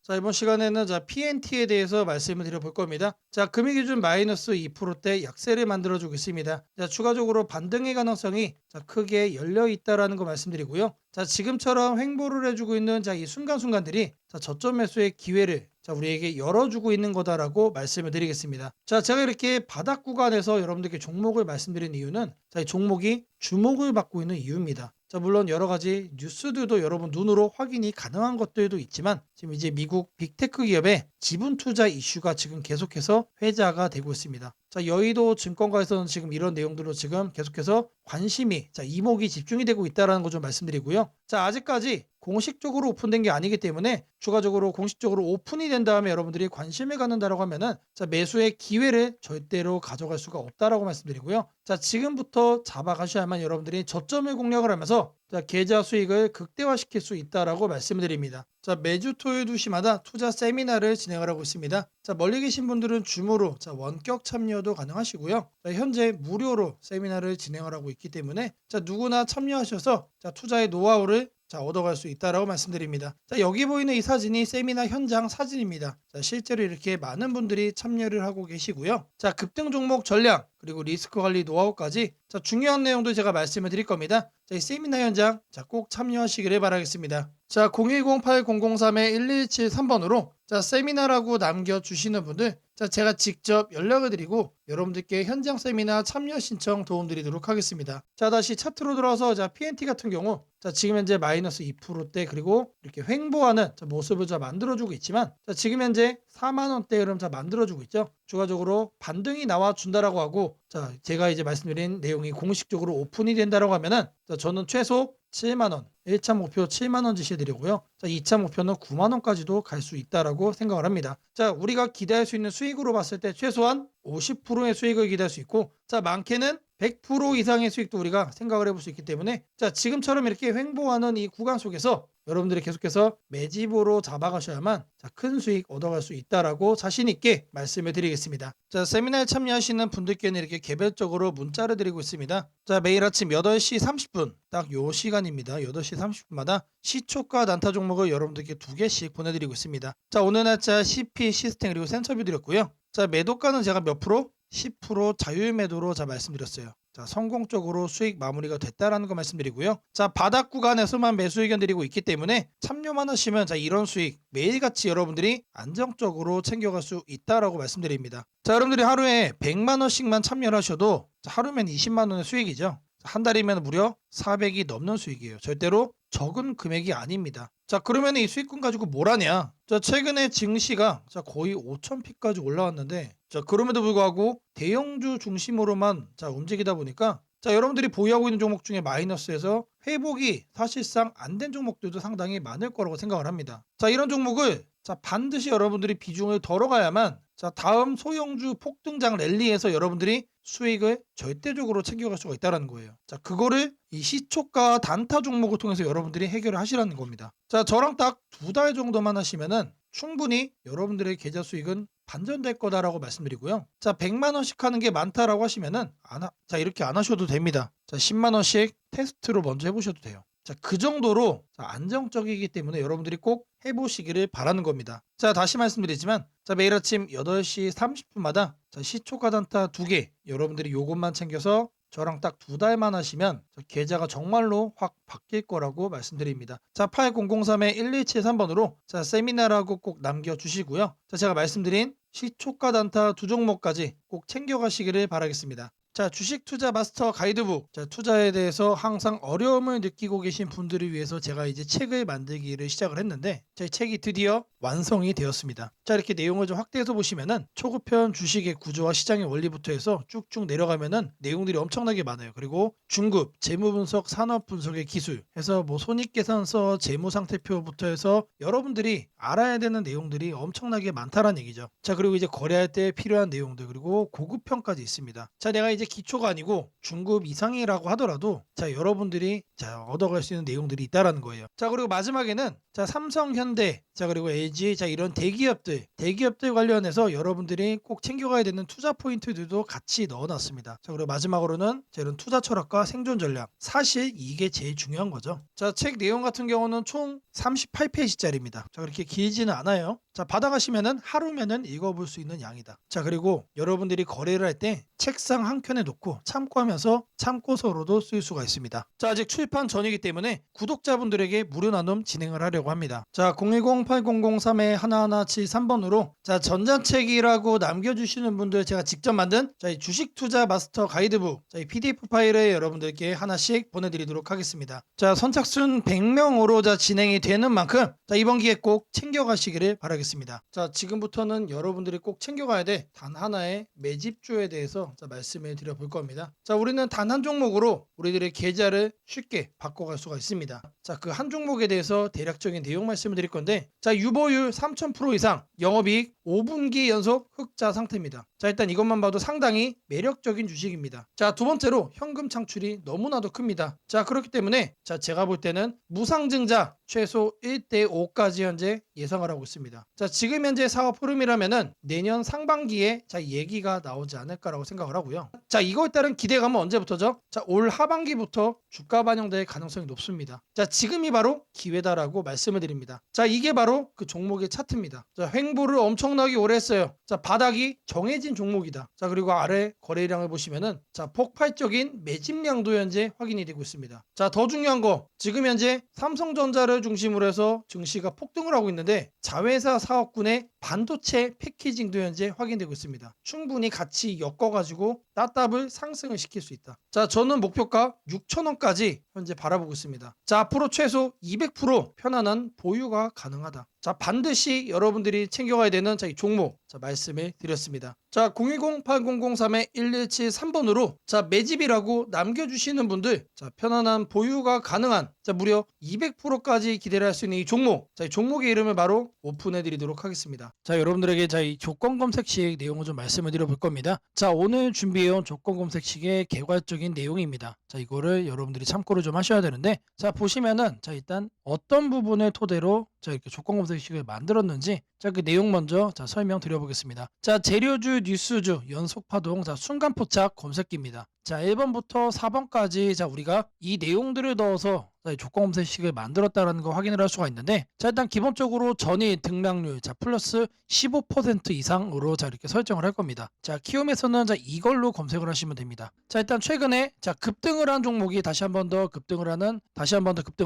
자, 이번 시간에는 PNT에 대해서 말씀을 드려볼 겁니다. 자, 금일 기준 마이너스 2%대 약세를 만들어주고 있습니다. 자, 추가적으로 반등의 가능성이 크게 열려 있다라는 거 말씀드리고요. 자, 지금처럼 횡보를 해주고 있는 이 순간순간들이 저점 매수의 기회를 우리에게 열어주고 있는 거다라고 말씀을 드리겠습니다. 자, 제가 이렇게 바닥 구간에서 여러분들께 종목을 말씀드린 이유는 이 종목이 주목을 받고 있는 이유입니다. 자, 물론 여러 가지 뉴스들도 여러분 눈으로 확인이 가능한 것들도 있지만 지금 이제 미국 빅테크 기업의 지분 투자 이슈가 지금 계속해서 회자가 되고 있습니다. 자, 여의도 증권가에서는 지금 이런 내용들로 지금 계속해서 관심이 이목이 집중이 되고 있다는 거 좀 말씀드리고요. 자, 아직까지 공식적으로 오픈된 게 아니기 때문에 추가적으로 공식적으로 오픈이 된 다음에 여러분들이 관심을 갖는다라고 하면은 매수의 기회를 절대로 가져갈 수가 없다라고 말씀드리고요. 자, 지금부터 잡아가셔야만 여러분들이 저점을 공략을 하면서 계좌 수익을 극대화시킬 수 있다라고 말씀을 드립니다. 자, 매주 토요일 2시마다 투자 세미나를 진행을 하고 있습니다. 자, 멀리 계신 분들은 줌으로 원격 참여도 가능하시고요. 자, 현재 무료로 세미나를 진행을 하고 있기 때문에 누구나 참여하셔서 투자의 노하우를 얻어갈 수 있다라고 말씀드립니다. 자, 여기 보이는 이 사진이 세미나 현장 사진입니다. 자, 실제로 이렇게 많은 분들이 참여를 하고 계시고요. 자, 급등 종목 전략 그리고 리스크 관리 노하우까지 중요한 내용도 제가 말씀을 드릴 겁니다. 자, 이 세미나 현장 꼭 참여하시기를 바라겠습니다. 자, 010-8003-1173번으로 세미나라고 남겨주시는 분들 제가 직접 연락을 드리고 여러분들께 현장 세미나 참여 신청 도움드리도록 하겠습니다. 자, 다시 차트로 들어와서 PNT 같은 경우 지금 현재 마이너스 2%대 그리고 이렇게 횡보하는 모습을 만들어주고 있지만 지금 현재 4만원대 흐름 만들어주고 있죠. 추가적으로 반등이 나와준다라고 하고 제가 이제 말씀드린 내용이 공식적으로 오픈이 된다라고 하면은 저는 최소 7만원, 1차 목표 7만원 지시해드리고요. 2차 목표는 9만원까지도 갈 수 있다라고 생각을 합니다. 자, 우리가 기대할 수 있는 수익으로 봤을 때 최소한 50%의 수익을 기대할 수 있고 많게는 100% 이상의 수익도 우리가 생각을 해볼 수 있기 때문에 지금처럼 이렇게 횡보하는 이 구간 속에서 여러분들이 계속해서 매집으로 잡아가셔야만 큰 수익 얻어갈 수 있다라고 자신 있게 말씀을 드리겠습니다. 자, 세미나에 참여하시는 분들께는 이렇게 개별적으로 문자를 드리고 있습니다. 자, 매일 아침 8시 30분 딱 요 시간입니다. 8시 30분마다 시초가 단타 종목을 여러분들께 2개씩 보내드리고 있습니다. 자, 오늘 날짜 CP 시스템 그리고 센서뷰 드렸고요. 자, 매도가는 제가 몇 프로? 10% 자율 매도로 말씀드렸어요. 자, 성공적으로 수익 마무리가 됐다라는 거 말씀드리고요. 자, 바닥 구간에서만 매수 의견 드리고 있기 때문에 참여만 하시면 이런 수익 매일같이 여러분들이 안정적으로 챙겨갈 수 있다라고 말씀드립니다. 자, 여러분들이 하루에 100만 원씩만 참여를 하셔도 하루면 20만 원의 수익이죠. 한 달이면 무려 400이 넘는 수익이에요. 절대로 적은 금액이 아닙니다. 자, 그러면 이 수익금 가지고 뭘 하냐? 자, 최근에 증시가 거의 5,000피까지 올라왔는데 그럼에도 불구하고 대형주 중심으로만 움직이다 보니까 여러분들이 보유하고 있는 종목 중에 마이너스에서 회복이 사실상 안 된 종목들도 상당히 많을 거라고 생각을 합니다. 자, 이런 종목을 반드시 여러분들이 비중을 덜어가야만 다음 소형주 폭등장 랠리에서 여러분들이 수익을 절대적으로 챙겨갈 수가 있다는 거예요. 자, 그거를 이 시초가 단타 종목을 통해서 여러분들이 해결을 하시라는 겁니다. 자, 저랑 딱 2달 정도만 하시면은 충분히 여러분들의 계좌 수익은 반전될 거다라고 말씀드리고요. 자, 100만 원씩 하는 게 많다라고 하시면은 이렇게 안 하셔도 됩니다. 자, 10만 원씩 테스트로 먼저 해보셔도 돼요. 자, 그 정도로 안정적이기 때문에 여러분들이 꼭 해보시기를 바라는 겁니다. 자, 다시 말씀드리지만 매일 아침 8시 30분마다 시초가 단타 2개 여러분들이 요것만 챙겨서 저랑 딱 2달만 하시면 계좌가 정말로 확 바뀔 거라고 말씀드립니다. 자, 8003-1173번으로 세미나라고 꼭 남겨주시고요. 자, 제가 말씀드린 시초가 단타 2종목까지 꼭 챙겨가시기를 바라겠습니다. 자, 주식 투자 마스터 가이드북. 자, 투자에 대해서 항상 어려움을 느끼고 계신 분들을 위해서 제가 이제 책을 만들기를 시작을 했는데 제 책이 드디어 완성이 되었습니다. 자, 이렇게 내용을 좀 확대해서 보시면은 초급편 주식의 구조와 시장의 원리부터 해서 쭉쭉 내려가면은 내용들이 엄청나게 많아요. 그리고 중급, 재무 분석, 산업 분석의 기술 해서 손익계산서, 재무 상태표부터 해서 여러분들이 알아야 되는 내용들이 엄청나게 많다라는 얘기죠. 자, 그리고 이제 거래할 때 필요한 내용들 그리고 고급편까지 있습니다. 자, 내가 이제 기초가 아니고 중급 이상이라고 하더라도 여러분들이 얻어갈 수 있는 내용들이 있다라는 거예요. 자, 그리고 마지막에는 삼성, 현대, 그리고 LG LG 자 이런 대기업들 관련해서 여러분들이 꼭 챙겨가야 되는 투자 포인트들도 같이 넣어놨습니다. 자 그리고 마지막으로는 자, 이런 투자 철학과 생존 전략 사실 이게 제일 중요한 거죠. 자 책 내용 같은 경우는 총 38페이지짜리입니다. 자 그렇게 길지는 않아요. 자 받아가시면은 하루면은 읽어볼 수 있는 양이다. 자 그리고 여러분들이 거래를 할 때 책상 한 켠에 놓고 참고하면서 참고서로도 쓸 수가 있습니다. 자 아직 출판 전이기 때문에 구독자분들에게 무료 나눔 진행을 하려고 합니다. 자 010-8003-1173번으로 자 전자책이라고 남겨주시는 분들 제가 직접 만든 자 이 주식 투자 마스터 가이드북 자 이 PDF 파일을 여러분들께 하나씩 보내드리도록 하겠습니다. 자 선착순 100명으로 자 진행이 되는 만큼 자 이번 기회 꼭 챙겨가시기를 바라겠습니다. 자 지금부터는 여러분들이 꼭 챙겨가야 돼 단 하나의 매집주에 대해서 자 말씀을 드려볼 겁니다. 자 우리는 단 한 종목으로 우리들의 계좌를 쉽게 바꿔갈 수가 있습니다. 자 그 한 종목에 대해서 대략적인 내용 말씀을 드릴 건데 자 유보율 3000% 이상 영업이익 5분기 연속 흑자 상태입니다. 자 일단 이것만 봐도 상당히 매력적인 주식입니다. 자 두 번째로 현금 창출이 너무나도 큽니다. 자 그렇기 때문에 자 제가 볼 때는 무상증자 최소 1대5까지 현재 예상을 하고 있습니다. 자 지금 현재 사업 흐름이라면은 내년 상반기에 자 얘기가 나오지 않을까라고 생각을 하고요. 자 이거에 따른 기대감은 언제부터죠? 자 올 하반기부터 주가 반영될 가능성이 높습니다. 자 지금이 바로 기회다라고 말씀을 드립니다. 자 이게 바로 그 종목의 차트입니다. 자 횡보를 엄청나게 오래 했어요. 자 바닥이 정해진 종목이다. 자 그리고 아래 거래량을 보시면은 자 폭발적인 매집량도 현재 확인이 되고 있습니다. 자 더 중요한 거 지금 현재 삼성전자를 중심으로 해서 증시가 폭등을 하고 있는데 자회사 사업군의 반도체 패키징도 현재 확인되고 있습니다. 충분히 같이 엮어가지고 따답을 상승을 시킬 수 있다. 자 저는 목표가 6,000원까지 현재 바라보고 있습니다. 자 앞으로 최소 200% 편안한 보유가 가능하다. 자 반드시 여러분들이 챙겨가야 되는 자 이 종목 자 말씀을 드렸습니다. 자 010-8003-1173번으로 자 매집이라고 남겨주시는 분들 자 편안한 보유가 가능한 자 무려 200%까지 기대를 할 수 있는 이 종목 자 이 종목의 이름을 바로 오픈해 드리도록 하겠습니다. 자 여러분들에게 자 이 조건 검색식 내용을 좀 말씀을 드려볼 겁니다. 자 오늘 준비해온 조건 검색식의 개괄적인 내용입니다. 자 이거를 여러분들이 참고를 좀 하셔야 되는데 자 보시면은 자 일단 어떤 부분을 토대로 자 이렇게 조건 검색식을 만들었는지 자 그 내용 먼저 자 설명드려보겠습니다. 자 재료주 뉴스주 연속파동 자 순간포착 검색기입니다. 자 1번부터 4번까지 자 우리가 이 내용들을 넣어서 자, 조건 검색식을 만들었다는 거 확인을 할 수가 있는데 자 일단 기본적으로 전일 등락률 자 플러스 15% 이상으로 자 이렇게 설정을 할 겁니다. 자 키움에서는 자 이걸로 검색을 하시면 됩니다. 자 일단 최근에 자 급등을 한 종목이 다시 한 번 더 급등을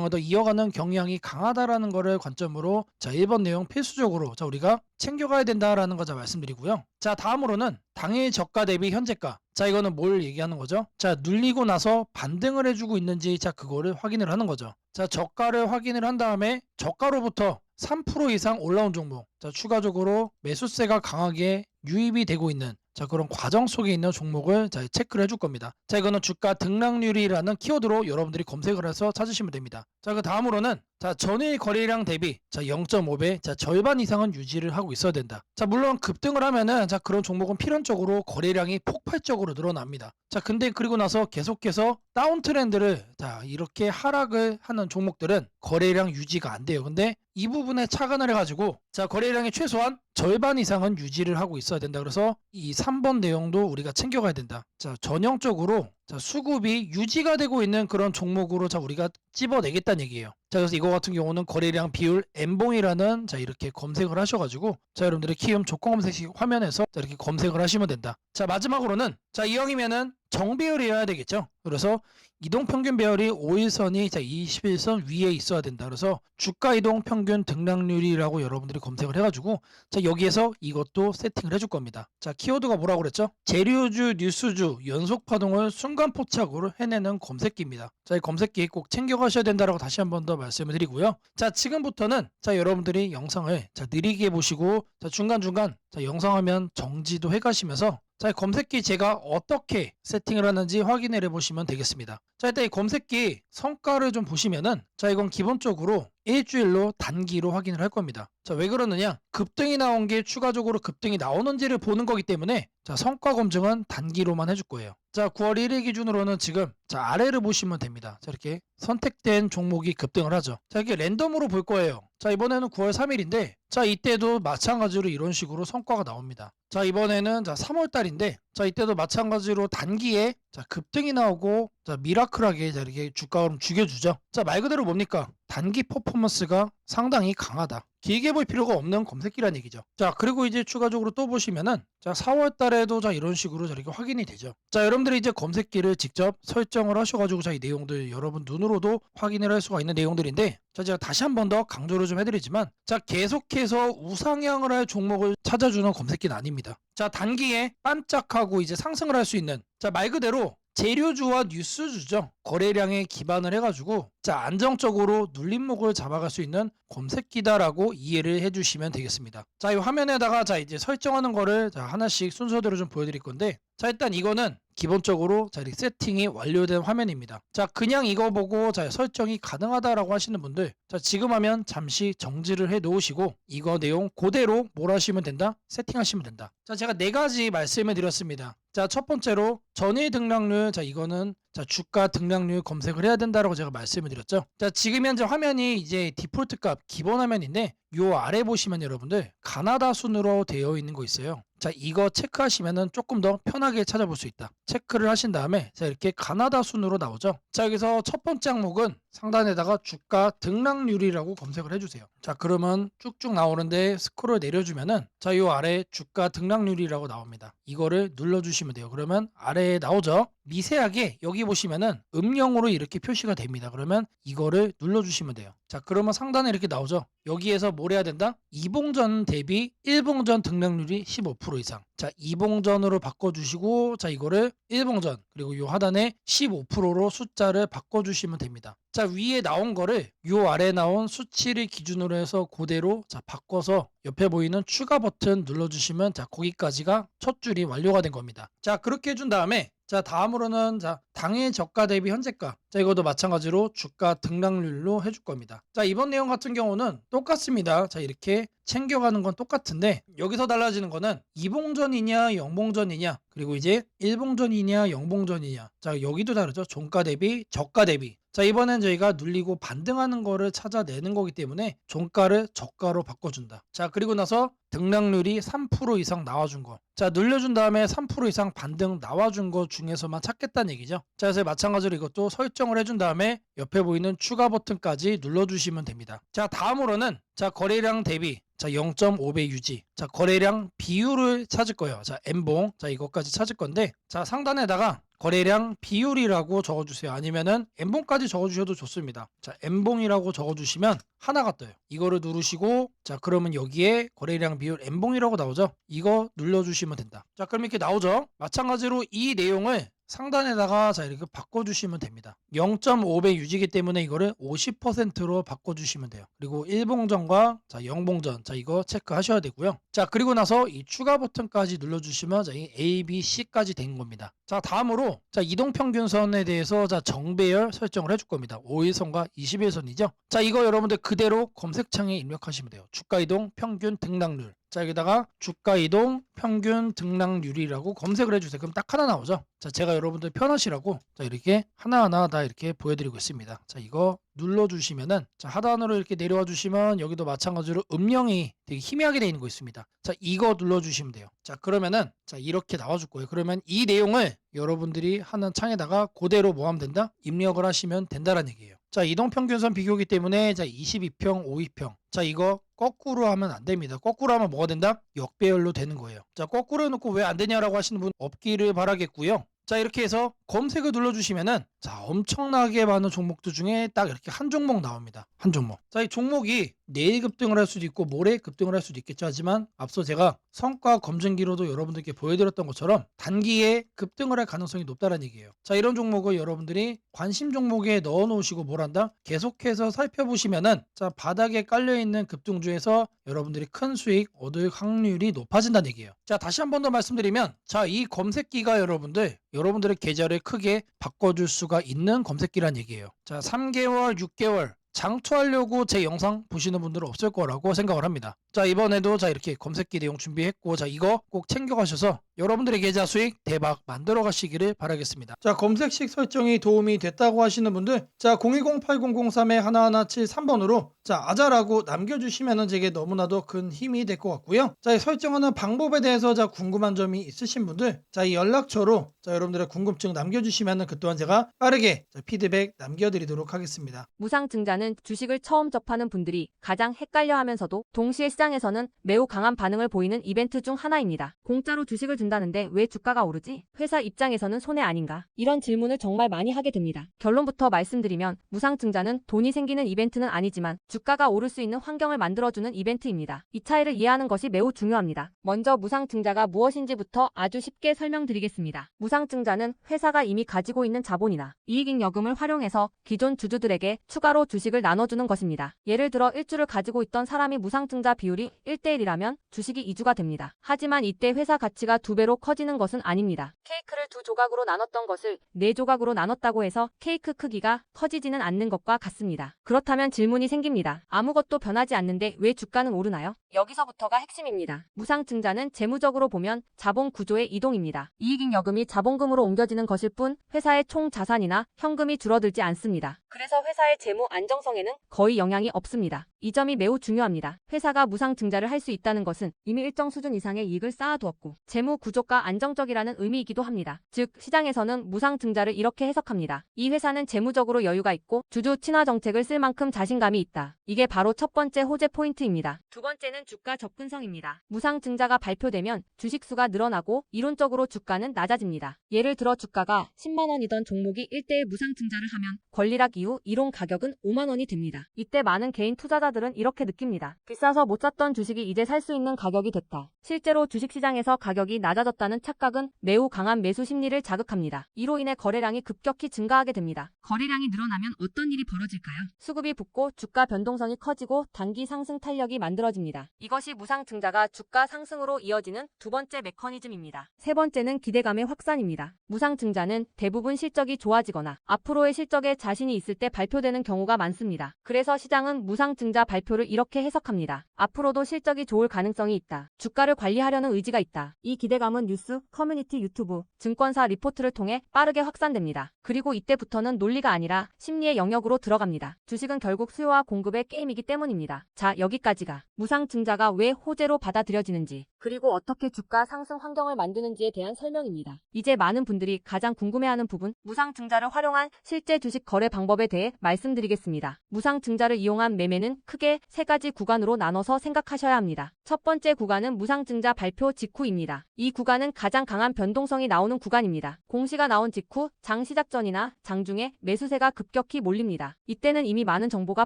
더 이어가는 경향이 강하다라는 거를 관점으로 자 1번 내용 필수적으로 자 우리가 챙겨가야 된다라는 거 자 말씀드리고요. 자 다음으로는 당일 저가 대비 현재가 자 이거는 뭘 얘기하는 거죠? 자 눌리고 나서 반등을 해주고 있는지 자 그거를 확인을 하는 거죠. 자 저가를 확인을 한 다음에 저가로부터 3% 이상 올라온 종목 자 추가적으로 매수세가 강하게 유입이 되고 있는 자 그런 과정 속에 있는 종목을 자 체크를 해줄 겁니다. 자 이거는 주가 등락률이라는 키워드로 여러분들이 검색을 해서 찾으시면 됩니다. 자 그 다음으로는 자 전일 거래량 대비 자 0.5배 자 절반 이상은 유지를 하고 있어야 된다. 자 물론 급등을 하면은 자 그런 종목은 필연적으로 거래량이 폭발적으로 늘어납니다. 자 근데 그리고 나서 계속해서 다운 트렌드를 자 이렇게 하락을 하는 종목들은 거래량 유지가 안 돼요. 근데 이 부분에 착안을 해가지고 자 거래량의 최소한 절반 이상은 유지를 하고 있어야 된다. 그래서 이 3번 내용도 우리가 챙겨가야 된다. 자 전형적으로 자 수급이 유지가 되고 있는 그런 종목으로 자 우리가 찝어내겠다는 얘기예요. 자 그래서 이거 같은 경우는 거래량 비율 N봉이라는 자 이렇게 검색을 하셔가지고 자 여러분들의 키움 조건 검색식 화면에서 자 이렇게 검색을 하시면 된다. 자 마지막으로는 자 이형이면은 정배열이어야 되겠죠. 그래서 이동평균 배열이 5일선이 자 21선 위에 있어야 된다. 그래서 주가 이동평균 등락률이라고 여러분들이 검색을 해가지고 자 여기에서 이것도 세팅을 해줄 겁니다. 자 키워드가 뭐라고 그랬죠? 재료주 뉴스주 연속파동을 순간포착으로 해내는 검색기입니다. 자 이 검색기 꼭 챙겨가셔야 된다라고 다시 한 번 더 말씀을 드리고요. 자 지금부터는 자 여러분들이 영상을 자 느리게 보시고 자 중간중간 자 영상 화면 정지도 해가시면서 자 검색기 제가 어떻게 세팅을 하는지 확인을 해보시면 되겠습니다. 자, 일단 이 검색기 성과를 좀 보시면은 자, 이건 기본적으로 일주일로 단기로 확인을 할 겁니다. 자, 왜 그러느냐? 급등이 나온 게 추가적으로 급등이 나오는지를 보는 거기 때문에 자, 성과 검증은 단기로만 해줄 거예요. 자, 9월 1일 기준으로는 지금 자, 아래를 보시면 됩니다. 자, 이렇게 선택된 종목이 급등을 하죠. 자, 이렇게 랜덤으로 볼 거예요. 자, 이번에는 9월 3일인데 자, 이때도 마찬가지로 이런 식으로 성과가 나옵니다. 자, 이번에는 자, 3월 달인데 자, 이때도 마찬가지로 단기에 자, 급등이 나오고 자, 미라클하게 자, 이렇게 주가를 죽여주죠. 자, 말 그대로 뭡니까? 단기 퍼포먼스가 상당히 강하다. 길게 볼 필요가 없는 검색기란 얘기죠. 자, 그리고 이제 추가적으로 또 보시면은 자, 4월 달에도 자, 이런 식으로 자, 이렇게 확인이 되죠. 자, 여러분들이 이제 검색기를 직접 설정을 하셔가지고 자, 이 내용들 여러분 눈으로도 확인을 할 수가 있는 내용들인데 자, 제가 다시 한 번 더 강조를 좀 해드리지만 자, 계속해서 우상향을 할 종목을 찾아주는 검색기는 아닙니다. 자, 단기에 반짝하고 이제 상승을 할 수 있는 자, 말 그대로 재료주와 뉴스주죠. 거래량에 기반을 해가지고 자, 안정적으로 눌림목을 잡아갈 수 있는 검색기다라고 이해를 해주시면 되겠습니다. 자, 이 화면에다가 자, 이제 설정하는 거를 자, 하나씩 순서대로 좀 보여드릴 건데 자, 일단 이거는 기본적으로 자, 이렇게 세팅이 완료된 화면입니다. 자, 그냥 이거 보고 자, 설정이 가능하다라고 하시는 분들 자, 지금 하면 잠시 정지를 해 놓으시고 이거 내용 그대로 뭘 하시면 된다? 세팅하시면 된다. 자, 제가 네 가지 말씀을 드렸습니다. 자, 첫 번째로 전일 등락률 자, 이거는 자, 주가 등락률 검색을 해야 된다라고 제가 말씀을 드렸죠. 자, 지금 현재 화면이 이제 디폴트 값 기본 화면인데 요 아래 보시면 여러분들 가나다 순으로 되어 있는 거 있어요. 자, 이거 체크하시면은 조금 더 편하게 찾아볼 수 있다. 체크를 하신 다음에 자, 이렇게 가나다 순으로 나오죠. 자, 여기서 첫 번째 항목은 상단에다가 주가 등락률이라고 검색을 해주세요. 자, 그러면 쭉쭉 나오는데 스크롤 내려주면은 자, 요 아래 주가 등락률이라고 나옵니다. 이거를 눌러주시면 돼요. 그러면 아래에 나오죠. 미세하게 여기 보시면은 음영으로 이렇게 표시가 됩니다. 그러면 이거를 눌러주시면 돼요. 자, 그러면 상단에 이렇게 나오죠. 여기에서 뭘 해야 된다? 이봉전 대비 일봉전 등락률이 15% 이상. 자, 이봉전으로 바꿔주시고 자, 이거를 일봉전 그리고 요 하단에 15%로 숫자를 바꿔주시면 됩니다. 자, 위에 나온 거를 요 아래 나온 수치를 기준으로 해서 그대로 자, 바꿔서 옆에 보이는 추가 버튼 눌러주시면 자, 거기까지가 첫 줄이 완료가 된 겁니다. 자, 그렇게 해준 다음에 자, 다음으로는 자, 당일 저가 대비 현재가. 자, 이것도 마찬가지로 주가 등락률로 해줄 겁니다. 자, 이번 내용 같은 경우는 똑같습니다. 자, 이렇게 챙겨가는 건 똑같은데 여기서 달라지는 거는 이봉전이냐 영봉전이냐 그리고 이제 일봉전이냐 영봉전이냐. 자, 여기도 다르죠. 종가 대비 저가 대비. 자, 이번엔 저희가 눌리고 반등하는 거를 찾아내는 거기 때문에 종가를 저가로 바꿔준다. 자, 그리고 나서 등락률이 3% 이상 나와준 거. 자, 눌려준 다음에 3% 이상 반등 나와준 거 중에서만 찾겠다는 얘기죠. 자, 그래서 마찬가지로 이것도 설정을 해준 다음에 옆에 보이는 추가 버튼까지 눌러주시면 됩니다. 자, 다음으로는 자, 거래량 대비 자, 0.5배 유지. 자, 거래량 비율을 찾을 거예요. 자, N봉. 자, 이것까지 찾을 건데 자, 상단에다가 거래량 비율이라고 적어주세요. 아니면은 N봉까지 적어주셔도 좋습니다. 자, N봉이라고 적어주시면 하나가 떠요. 이거를 누르시고 자, 그러면 여기에 거래량 비율 N봉이라고 나오죠. 이거 눌러주시면 된다. 자, 그럼 이렇게 나오죠. 마찬가지로 이 내용을 상단에다가 자, 이렇게 바꿔주시면 됩니다. 0.5배 유지기 때문에 이거를 50%로 바꿔주시면 돼요. 그리고 일봉전과 자, 영봉전 자, 이거 체크하셔야 되고요. 자, 그리고 나서 이 추가 버튼까지 눌러주시면 자, 이 A, B, C까지 된 겁니다. 자, 다음으로 자, 이동평균선에 대해서 자, 정배열 설정을 해줄 겁니다. 5일선과 20일선이죠. 자, 이거 여러분들 그대로 검색창에 입력하시면 돼요. 주가이동 평균 등락률. 자, 여기다가 주가이동 평균 등락률이라고 검색을 해주세요. 그럼 딱 하나 나오죠. 자, 제가 여러분들 편하시라고 자, 이렇게 하나하나 다 이렇게 보여드리고 있습니다. 자, 이거 눌러주시면은 자, 하단으로 이렇게 내려와 주시면 여기도 마찬가지로 음영이 되게 희미하게 되어 있는 거 있습니다. 자, 이거 눌러주시면 돼요. 자, 그러면은 자, 이렇게 나와줄 거예요. 그러면 이 내용을 여러분들이 하는 창에다가 그대로 뭐 하면 된다? 입력을 하시면 된다라는 얘기예요. 자, 이동평균선 비교기 때문에 자, 22평, 52평. 자, 이거 거꾸로 하면 안 됩니다. 거꾸로 하면 뭐가 된다? 역배열로 되는 거예요. 자, 거꾸로 해놓고 왜 안 되냐라고 하시는 분 없기를 바라겠고요. 자, 이렇게 해서 검색을 눌러주시면은 자, 엄청나게 많은 종목들 중에 딱 이렇게 한 종목 나옵니다. 한 종목. 자, 이 종목이 내일 급등을 할 수도 있고 모레 급등을 할 수도 있겠죠. 하지만 앞서 제가 성과 검증기로도 여러분들께 보여드렸던 것처럼 단기에 급등을 할 가능성이 높다는 얘기예요. 자, 이런 종목을 여러분들이 관심 종목에 넣어 놓으시고 뭘 한다? 계속해서 살펴보시면은 자, 바닥에 깔려있는 급등주에서 여러분들이 큰 수익 얻을 확률이 높아진다는 얘기예요. 자, 다시 한 번 더 말씀드리면 자, 이 검색기가 여러분들 여러분들의 계좌를 크게 바꿔줄 수가 있는 검색기란 얘기예요. 자, 3개월, 6개월 장투하려고 제 영상 보시는 분들은 없을 거라고 생각을 합니다. 자, 이번에도 자 이렇게 검색기 내용 준비했고, 자 이거 꼭 챙겨가셔서 여러분들의 계좌 수익 대박 만들어 가시기를 바라겠습니다. 자, 검색식 설정이 도움이 됐다고 하시는 분들, 자 010-8003-1173번으로 자 아자라고 남겨주시면은 제게 너무나도 큰 힘이 될 것 같고요. 자, 이 설정하는 방법에 대해서 자 궁금한 점이 있으신 분들, 자 이 연락처로 자 여러분들의 궁금증 남겨주시면은 그 또한 제가 빠르게 자 피드백 남겨드리도록 하겠습니다. 무상증자는 주식을 처음 접하는 분들이 가장 헷갈려하면서도 동시에 시장에서는 매우 강한 반응을 보이는 이벤트 중 하나입니다. 공짜로 주식을 준다는데 왜 주가가 오르지? 회사 입장에서는 손해 아닌가? 이런 질문을 정말 많이 하게 됩니다. 결론부터 말씀드리면 무상증자는 돈이 생기는 이벤트는 아니지만 주가가 오를 수 있는 환경을 만들어주는 이벤트입니다. 이 차이를 이해하는 것이 매우 중요합니다. 먼저 무상증자가 무엇인지부터 아주 쉽게 설명드리겠습니다. 무상증자는 회사가 이미 가지고 있는 자본이나 이익잉여금을 활용해서 기존 주주들에게 추가로 주식을 나눠주는 것입니다. 예를 들어 1주를 가지고 있던 사람이 무상증자 비율이 1대1이라면 주식이 2주가 됩니다. 하지만 이때 회사 가치가 2배로 커지는 것은 아닙니다. 케이크를 2조각으로 나눴던 것을 4조각으로 나눴다고 해서 케이크 크기가 커지지는 않는 것과 같습니다. 그렇다면 질문이 생깁니다. 아무것도 변하지 않는데 왜 주가는 오르나요? 여기서부터가 핵심입니다. 무상증자는 재무적으로 보면 자본 구조의 이동입니다. 이익잉여금이 자본금으로 옮겨지는 것일 뿐 회사의 총 자산이나 현금이 줄어들지 않습니다. 그래서 회사의 재무 안정성에는 거의 영향이 없습니다. 이 점이 매우 중요합니다. 회사가 무상증자를 할 수 있다는 것은 이미 일정 수준 이상의 이익을 쌓아두었고 재무 구조가 안정적이라는 의미이기도 합니다. 즉 시장에서는 무상증자를 이렇게 해석합니다. 이 회사는 재무적으로 여유가 있고 주주 친화 정책을 쓸 만큼 자신감이 있다. 이게 바로 첫 번째 호재 포인트입니다. 두 번째는 주가 접근성입니다. 무상증자가 발표되면 주식수가 늘어나고 이론적으로 주가는 낮아집니다. 예를 들어 주가가 10만 원이던 종목이 1대1 무상증자를 하면 권리락 이후 이론 가격은 5만 원이 됩니다. 이때 많은 개인 투자자들은 이렇게 느낍니다. 비싸서 못 샀던 주식이 이제 살 수 있는 가격이 됐다. 실제로 주식시장에서 가격이 낮아졌다는 착각은 매우 강한 매수 심리를 자극합니다. 이로 인해 거래량이 급격히 증가하게 됩니다. 거래량이 늘어나면 어떤 일이 벌어질까요? 수급이 붙고 주가 변동성이 커지고 단기 상승 탄력이 만들어집니다. 이것이 무상증자가 주가 상승으로 이어지는 두 번째 메커니즘입니다. 세 번째는 기대감의 확산입니다. 무상증자는 대부분 실적이 좋아지거나 앞으로의 실적에 자신이 있을 때 발표되는 경우가 많습니다. 그래서 시장은 무상증자 발표를 이렇게 해석합니다. 앞으로도 실적이 좋을 가능성이 있다. 주가를 관리하려는 의지가 있다. 이 기대감은 뉴스, 커뮤니티, 유튜브, 증권사 리포트를 통해 빠르게 확산됩니다. 그리고 이때부터는 논리가 아니라 심리의 영역으로 들어갑니다. 주식은 결국 수요와 공급의 게임이기 때문입니다. 자, 여기까지가 무상증자가 왜 호재로 받아들여지는지 그리고 어떻게 주가 상승 환경을 만드는지에 대한 설명입니다. 이제 많은 분들이 가장 궁금해하는 부분, 무상증자를 활용한 실제 주식 거래 방법에 대해 말씀드리겠습니다. 무상증자를 이용한 매매는 크게 세 가지 구간으로 나눠서 생각하셔야 합니다. 첫 번째 구간은 무상증자 발표 직후입니다. 이 구간은 가장 강한 변동성이 나오는 구간입니다. 공시가 나온 직후 장 시작 전이나 장중에 매수세가 급격히 몰립니다. 이때는 이미 많은 정보가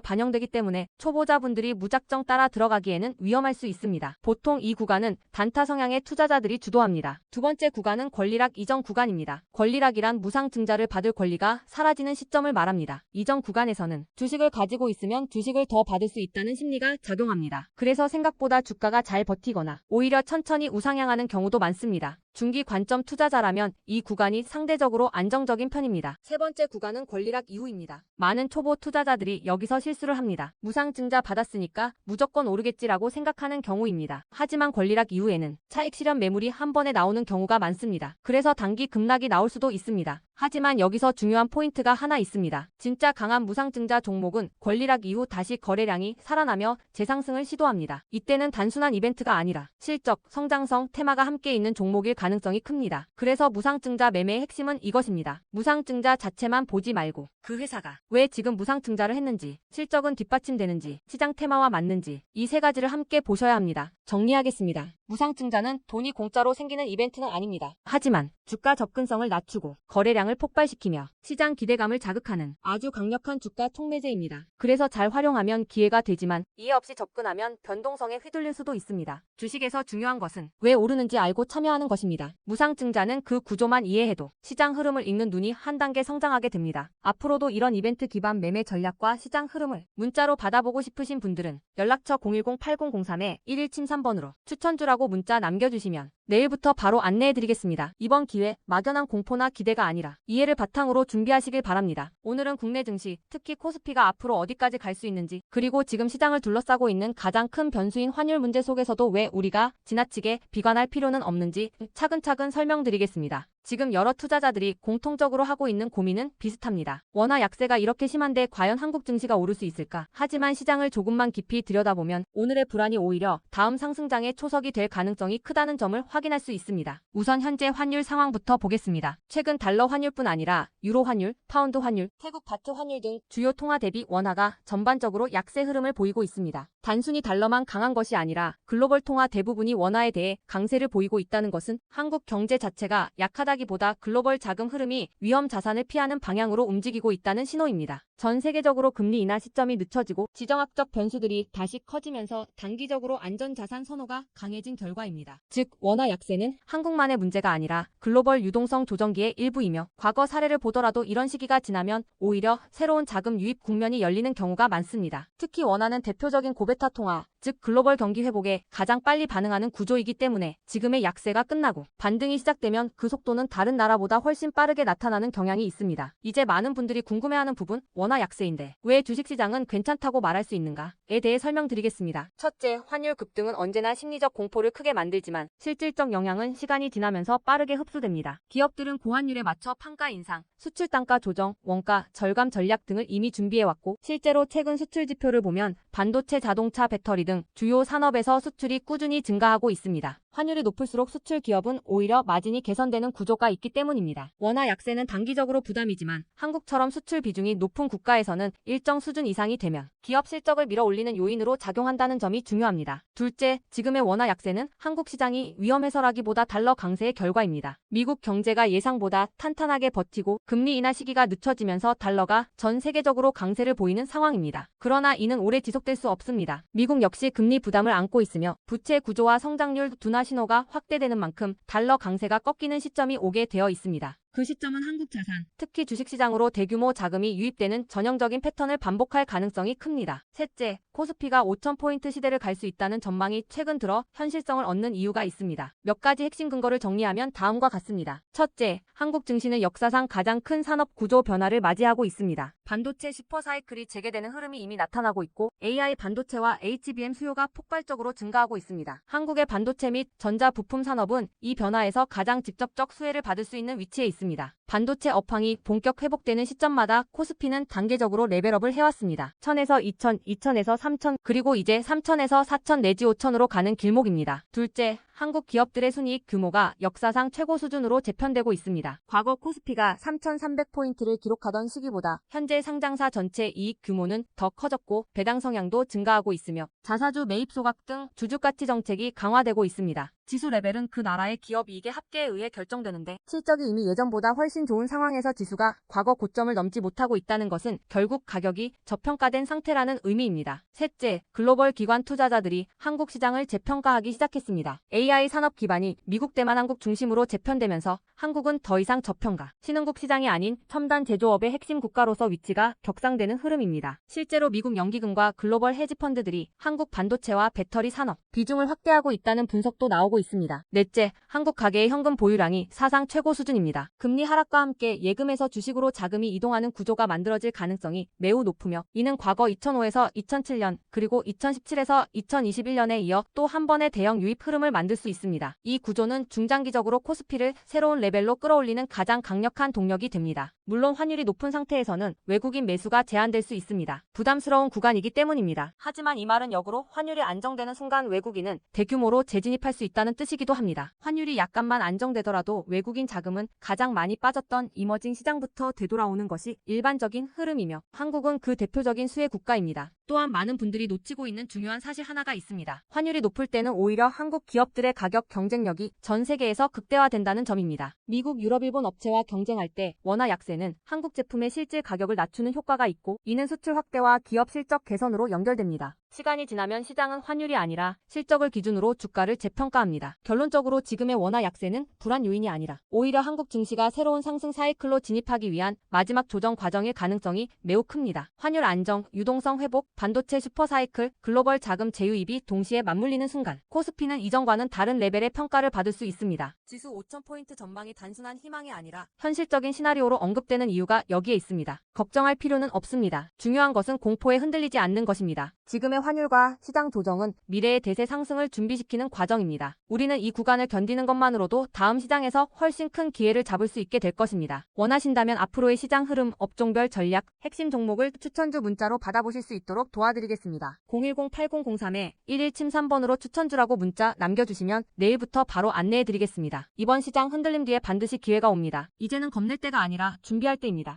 반영되기 때문에 초보자분들이 무작정 따라 들어가기에는 위험할 수 있습니다. 보통 이 구간은 단타 성향의 투자자들이 주도합니다. 두 번째 구간은 권리락 이전 구간입니다. 권리락이란 무상증자를 받을 권리가 사라지는 시점을 말합니다. 이전 구간에서는 주식을 가지고 있으면 주식을 더 받을 수 있다는 심리가 작용합니다. 그래서 생각보다 주가가 잘 버티거나 오히려 천천히 우상향하는 경우도 많습니다. 중기 관점 투자자라면 이 구간이 상대적으로 안정적인 편입니다. 세 번째 구간은 권리락 이후입니다. 많은 초보 투자자들이 여기서 실수를 합니다. 무상증자 받았으니까 무조건 오르겠지라고 생각하는 경우입니다. 하지만 권리락 이후에는 차익 실현 매물이 한 번에 나오는 경우가 많습니다. 그래서 단기 급락이 나올 수도 있습니다. 하지만 여기서 중요한 포인트가 하나 있습니다. 진짜 강한 무상증자 종목은 권리락 이후 다시 거래량이 살아나며 재상승을 시도합니다. 이때는 단순한 이벤트가 아니라 실적, 성장성, 테마가 함께 있는 종목일 가능성이 큽니다. 그래서 무상증자 매매의 핵심은 이것입니다. 무상증자 자체만 보지 말고 그 회사가 왜 지금 무상증자를 했는지, 실적은 뒷받침되는지, 시장 테마와 맞는지 이 세 가지를 함께 보셔야 합니다. 정리하겠습니다. 무상증자는 돈이 공짜로 생기는 이벤트는 아닙니다. 하지만 주가 접근성을 낮추고 거래량을 폭발시키며 시장 기대감을 자극하는 아주 강력한 주가 촉매제입니다. 그래서 잘 활용하면 기회가 되지만 이해 없이 접근하면 변동성에 휘둘릴 수도 있습니다. 주식에서 중요한 것은 왜 오르는지 알고 참여하는 것입니다. 무상증자는 그 구조만 이해해도 시장 흐름을 읽는 눈이 한 단계 성장하게 됩니다. 앞으로도 이런 이벤트 기반 매매 전략과 시장 흐름을 문자로 받아보고 싶으신 분들은 연락처 010-8003-1173번으로 추천주라고 문자 남겨주시면 내일부터 바로 안내해드리겠습니다. 이번 기회 막연한 공포나 기대가 아니라 이해를 바탕으로 준비하시길 바랍니다. 오늘은 국내 증시, 특히 코스피가 앞으로 어디까지 갈 수 있는지, 그리고 지금 시장을 둘러싸고 있는 가장 큰 변수인 환율 문제 속에서도 왜 우리가 지나치게 비관할 필요는 없는지 차근차근 설명드리겠습니다. 지금 여러 투자자들이 공통적으로 하고 있는 고민은 비슷합니다. 원화 약세가 이렇게 심한데 과연 한국 증시가 오를 수 있을까? 하지만 시장을 조금만 깊이 들여다보면 오늘의 불안이 오히려 다음 상승장의 초석이 될 가능성이 크다는 점을 확인할 수 있습니다. 우선 현재 환율 상황부터 보겠습니다. 최근 달러 환율뿐 아니라 유로 환율, 파운드 환율, 태국 바트 환율 등 주요 통화 대비 원화가 전반적으로 약세 흐름을 보이고 있습니다. 단순히 달러만 강한 것이 아니라 글로벌 통화 대부분이 원화에 대해 강세를 보이고 있다는 것은 한국 경제 자체가 약하다기보다 글로벌 자금 흐름이 위험 자산을 피하는 방향으로 움직이고 있다는 신호입니다. 전 세계적으로 금리 인하 시점이 늦춰지고 지정학적 변수들이 다시 커지면서 단기적으로 안전자산 선호가 강해진 결과입니다. 즉, 원화 약세는 한국만의 문제가 아니라 글로벌 유동성 조정기의 일부이며 과거 사례를 보더라도 이런 시기가 지나면 오히려 새로운 자금 유입 국면이 열리는 경우가 많습니다. 특히 원화는 대표적인 고베타 통화, 즉 글로벌 경기 회복에 가장 빨리 반응하는 구조이기 때문에 지금의 약세가 끝나고 반등이 시작되면 그 속도는 다른 나라보다 훨씬 빠르게 나타나는 경향이 있습니다. 이제 많은 분들이 궁금해하는 부분, 원화 약세인데 왜 주식시장은 괜찮다고 말할 수 있는가에 대해 설명드리겠습니다. 첫째, 환율 급등은 언제나 심리적 공포를 크게 만들지만 실질적 영향은 시간이 지나면서 빠르게 흡수됩니다. 기업들은 고환율에 맞춰 판가 인상, 수출 단가 조정, 원가 절감 전략 등을 이미 준비해왔고 실제로 최근 수출 지표를 보면 반도체, 자동차, 배터리 등 주요 산업에서 수출이 꾸준히 증가하고 있습니다. 환율이 높을수록 수출 기업은 오히려 마진이 개선되는 구조가 있기 때문입니다. 원화 약세는 단기적으로 부담이지만 한국처럼 수출 비중이 높은 국가에서는 일정 수준 이상이 되면 기업 실적을 밀어올리는 요인으로 작용한다는 점이 중요합니다. 둘째, 지금의 원화 약세는 한국 시장이 위험해서라기보다 달러 강세의 결과입니다. 미국 경제가 예상보다 탄탄하게 버티고 금리 인하 시기가 늦춰지면서 달러가 전 세계적으로 강세를 보이는 상황입니다. 그러나 이는 오래 지속될 수 없습니다. 미국 역시 금리 부담을 안고 있으며 부채 구조와 성장률 둔화 신호가 확대되는 만큼 달러 강세가 꺾이는 시점이 오게 되어 있습니다. 그 시점은 한국 자산, 특히 주식시장으로 대규모 자금이 유입되는 전형적인 패턴을 반복할 가능성이 큽니다. 셋째, 코스피가 5,000포인트 시대를 갈 수 있다는 전망이 최근 들어 현실성을 얻는 이유가 있습니다. 몇 가지 핵심 근거를 정리하면 다음과 같습니다. 첫째, 한국 증시는 역사상 가장 큰 산업 구조 변화를 맞이하고 있습니다. 반도체 슈퍼사이클이 재개되는 흐름이 이미 나타나고 있고 AI 반도체와 HBM 수요가 폭발적으로 증가하고 있습니다. 한국의 반도체 및 전자 부품 산업은 이 변화에서 가장 직접적 수혜를 받을 수 있는 위치에 있습니다. 반도체 업황이 본격 회복되는 시점마다 코스피는 단계적으로 레벨업을 해왔습니다. 1000에서 2000, 2000에서 3000, 그리고 이제 3000에서 4000 내지 5000으로 가는 길목입니다. 둘째, 한국 기업들의 순이익 규모가 역사상 최고 수준으로 재편되고 있습니다. 과거 코스피가 3,300포인트를 기록하던 시기보다 현재 상장사 전체 이익 규모는 더 커졌고 배당 성향도 증가하고 있으며 자사주 매입 소각 등 주주가치 정책이 강화되고 있습니다. 지수 레벨은 그 나라의 기업 이익의 합계에 의해 결정되는데 실적이 이미 예전보다 훨씬 좋은 상황에서 지수가 과거 고점을 넘지 못하고 있다는 것은 결국 가격이 저평가된 상태라는 의미입니다. 셋째, 글로벌 기관 투자자들이 한국 시장을 재평가하기 시작했습니다. AI 산업 기반이 미국 대만 한국 중심으로 재편되면서 한국은 더 이상 저평가, 신흥국 시장이 아닌 첨단 제조업의 핵심 국가로서 위치가 격상되는 흐름입니다. 실제로 미국 연기금과 글로벌 헤지펀드들이 한국 반도체와 배터리 산업 비중을 확대하고 있다는 분석도 나오고 있습니다. 넷째, 한국 가계의 현금 보유량이 사상 최고 수준입니다. 금리 하락과 함께 예금에서 주식으로 자금이 이동하는 구조가 만들어질 가능성이 매우 높으며 이는 과거 2005에서 2007년 그리고 2017에서 2021년에 이어 또 한 번의 대형 유입 흐름을 만들 수 있습니다. 이 구조는 중장기적으로 코스피를 새로운 레벨로 끌어올리는 가장 강력한 동력이 됩니다. 물론 환율이 높은 상태에서는 외국인 매수가 제한될 수 있습니다. 부담스러운 구간이기 때문입니다. 하지만 이 말은 역으로 환율이 안정되는 순간 외국인은 대규모로 재진입할 수 있다는 뜻이기도 합니다. 환율이 약간만 안정되더라도 외국인 자금은 가장 많이 빠졌던 이머징 시장부터 되돌아오는 것이 일반적인 흐름이며 한국은 그 대표적인 수혜 국가입니다. 또한 많은 분들이 놓치고 있는 중요한 사실 하나가 있습니다. 환율이 높을 때는 오히려 한국 기업들의 가격 경쟁력이 전 세계에서 극대화된다는 점입니다. 미국, 유럽, 일본 업체와 경쟁할 때 원화 약세는 한국 제품의 실질 가격을 낮추는 효과가 있고 이는 수출 확대와 기업 실적 개선으로 연결됩니다. 시간이 지나면 시장은 환율이 아니라 실적을 기준으로 주가를 재평가합니다. 결론적으로 지금의 원화 약세는 불안 요인이 아니라 오히려 한국 증시가 새로운 상승 사이클로 진입하기 위한 마지막 조정 과정일 가능성이 매우 큽니다. 환율 안정, 유동성 회복, 반도체 슈퍼 사이클, 글로벌 자금 제휴입이 동시에 맞물리는 순간 코스피는 이전과는 다른 레벨의 평가를 받을 수 있습니다. 지수 5,000포인트 전망이 단순한 희망이 아니라 현실적인 시나리오로 언급되는 이유가 여기에 있습니다. 걱정할 필요는 없습니다. 중요한 것은 공포에 흔들리지 않는 것입니다. 지금의 환율과 시장 조정은 미래의 대세 상승을 준비시키는 과정입니다. 우리는 이 구간을 견디는 것만으로도 다음 시장에서 훨씬 큰 기회를 잡을 수 있게 될 것입니다. 원하신다면 앞으로의 시장 흐름, 업종별 전략, 핵심 종목을 추천주 문자로 받아보실 수 있도록 도와드리겠습니다. 010-8003-1173번으로 추천주라고 문자 남겨주시면 내일부터 바로 안내해드리겠습니다. 이번 시장 흔들림 뒤에 반드시 기회가 옵니다. 이제는 겁낼 때가 아니라 준비할 때입니다.